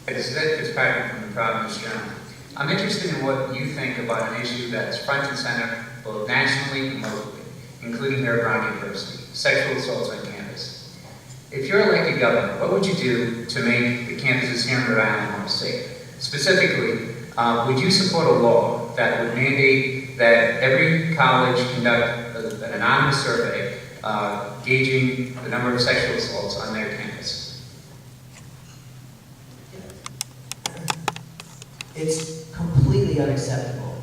It's Fitzpatrick from the Providence Journal. I'm interested in what you think about an issue that's front and center both nationally and locally, including here at Brown University, sexual assaults on campus. If you're elected governor, what would you do to make the campuses here in Rhode Island more safe? Specifically, would you support a law that would mandate that every college conduct an anonymous survey gauging the number of sexual assaults on their campus? It's completely unacceptable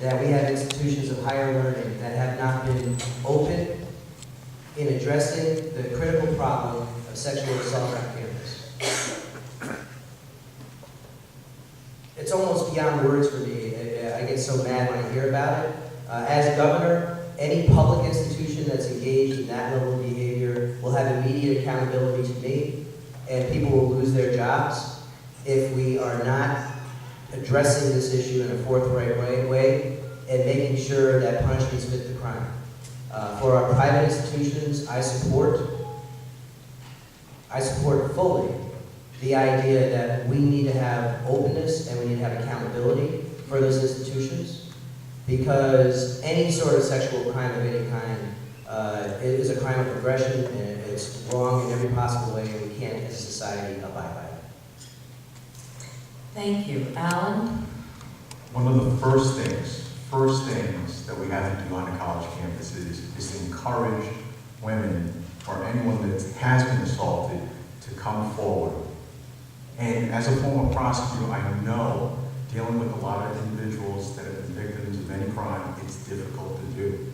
that we have institutions of higher learning that have not been open in addressing the critical problem of sexual assault on campus. It's almost beyond words for me. I get so mad when I hear about it. As governor, any public institution that's engaged in that level of behavior will have immediate accountability to me, and people will lose their jobs if we are not addressing this issue in a forthright way and making sure that punishments fit the crime. For our private institutions, I support fully the idea that we need to have openness and we need to have accountability for those institutions, because any sort of sexual crime of any kind is a crime of aggression, and it's wrong in every possible way, and we can't as a society abide by it. Thank you. Allan? One of the first things that we have to do on a college campus is to encourage women or anyone that has been assaulted to come forward. And as a former prosecutor, I know dealing with a lot of individuals that have been victims of any crime, it's difficult to do.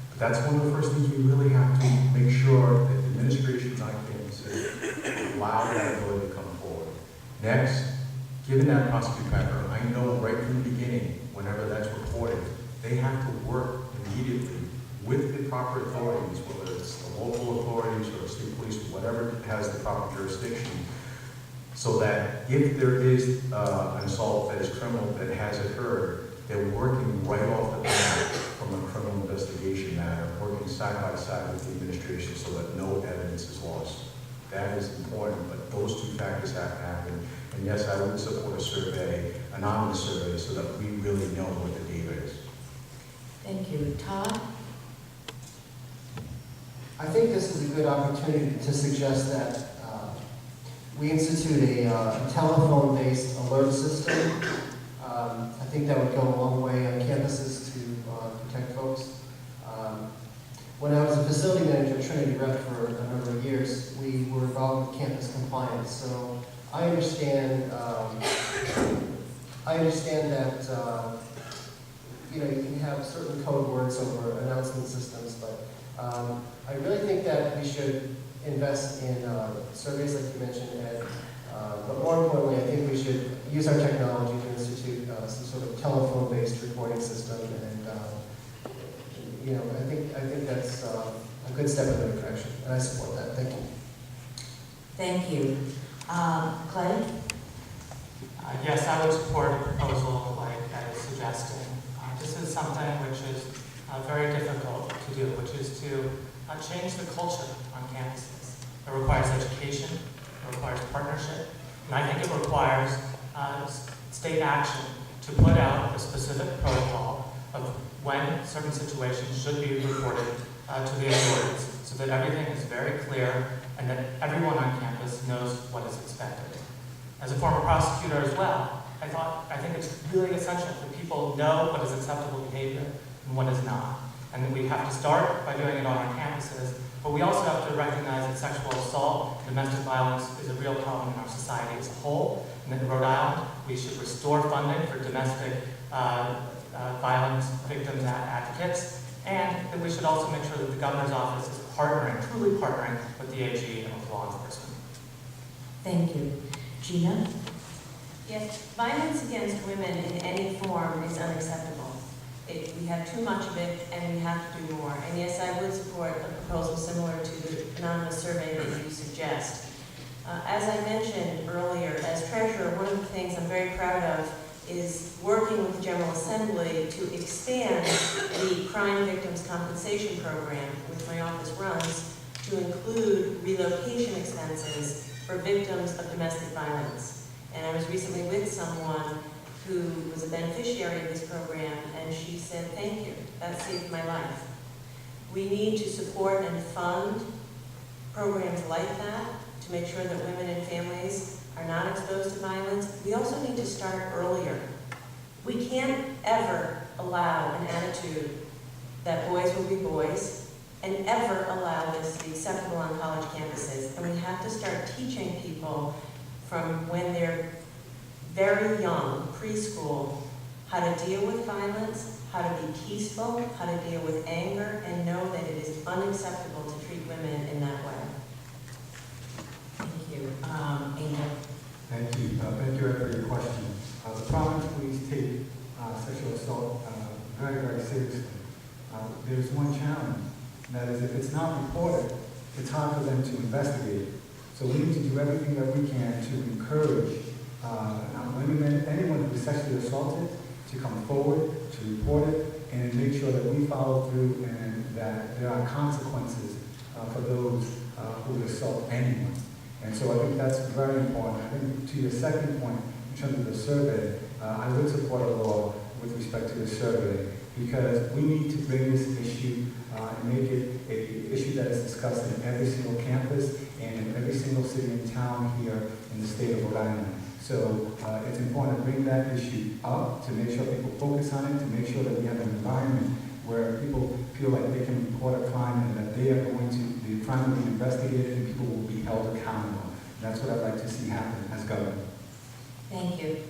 But that's one of the first things we really have to make sure that the administrations on campuses allow that ability to come forward. Next, given that prosecutor background, I know right from the beginning, whenever that's reported, they have to work immediately with the proper authorities, whether it's the local authorities or state police, whatever has the proper jurisdiction, so that if there is an assault that is criminal that has occurred, they're working right off the bat from a criminal investigation matter, working side by side with the administration so that no evidence is lost. That is important, but those two factors have to happen. And yes, I would support a survey, anonymous survey, so that we really know what the data is. Thank you. Todd? I think this is a good opportunity to suggest that we institute a telephone-based alert system. I think that would go a long way on campuses to protect folks. When I was a facility manager at Trinity Rep for a number of years, we were involved with campus compliance. So I understand that you can have certain code words over announcement systems, but I really think that we should invest in surveys like you mentioned, Ed. But more importantly, I think we should use our technology to institute some sort of telephone-based reporting system, and I think that's a good step in the right direction, and I support that. Thank you. Thank you. Clay? Yes, I would support a proposal like that is suggesting. This is something which is very difficult to do, which is to change the culture on campuses. It requires education, it requires partnership, and I think it requires state action to put out a specific protocol of when certain situations should be reported to the authorities, so that everything is very clear and that everyone on campus knows what is expected. As a former prosecutor as well, I think it's really essential that people know what is acceptable behavior and what is not. And that we have to start by doing it on our campuses, but we also have to recognize that sexual assault and domestic violence is a real problem in our society as a whole, and that in Rhode Island, we should restore funding for domestic violence victims advocates, and that we should also make sure that the governor's office is truly partnering with the AG and with law enforcement. Thank you. Gina? Yes, violence against women in any form is unacceptable. We have too much of it, and we have to do more. And yes, I would support a proposal similar to the anonymous survey that you suggest. As I mentioned earlier, as treasurer, one of the things I'm very proud of is working with the General Assembly to expand the Crime Victims Compensation Program, which my office runs, to include relocation expenses for victims of domestic violence. And I was recently with someone who was a beneficiary of this program, and she said, thank you, that saved my life. We need to support and fund programs like that to make sure that women and families are not exposed to violence. We also need to start earlier. We can't ever allow an attitude that boys will be boys and ever allow this to be acceptable on college campuses. And we have to start teaching people from when they're very young, preschool, how to deal with violence, how to be peaceful, how to deal with anger, and know that it is unacceptable to treat women in that way. Thank you. Angel? Thank you. Thank you for your question. The Providence police take sexual assault very, very seriously. There's one challenge, and that is if it's not reported, it's hard for them to investigate. So we need to do everything that we can to encourage women, anyone who is sexually assaulted, to come forward, to report it, and make sure that we follow through and that there are consequences for those who assault anyone. And so I think that's very important. I think to your second point, in terms of the survey, I would support a law with respect to the survey because we need to bring this issue and make it an issue that is discussed in every single campus and in every single city and town here in the state of Rhode Island. So it's important to bring that issue up, to make sure people focus on it, to make sure that we have an environment where people feel like they can report a crime and that they are going to, the crime will be investigated and people will be held accountable. And that's what I'd like to see happen as governor. Thank you.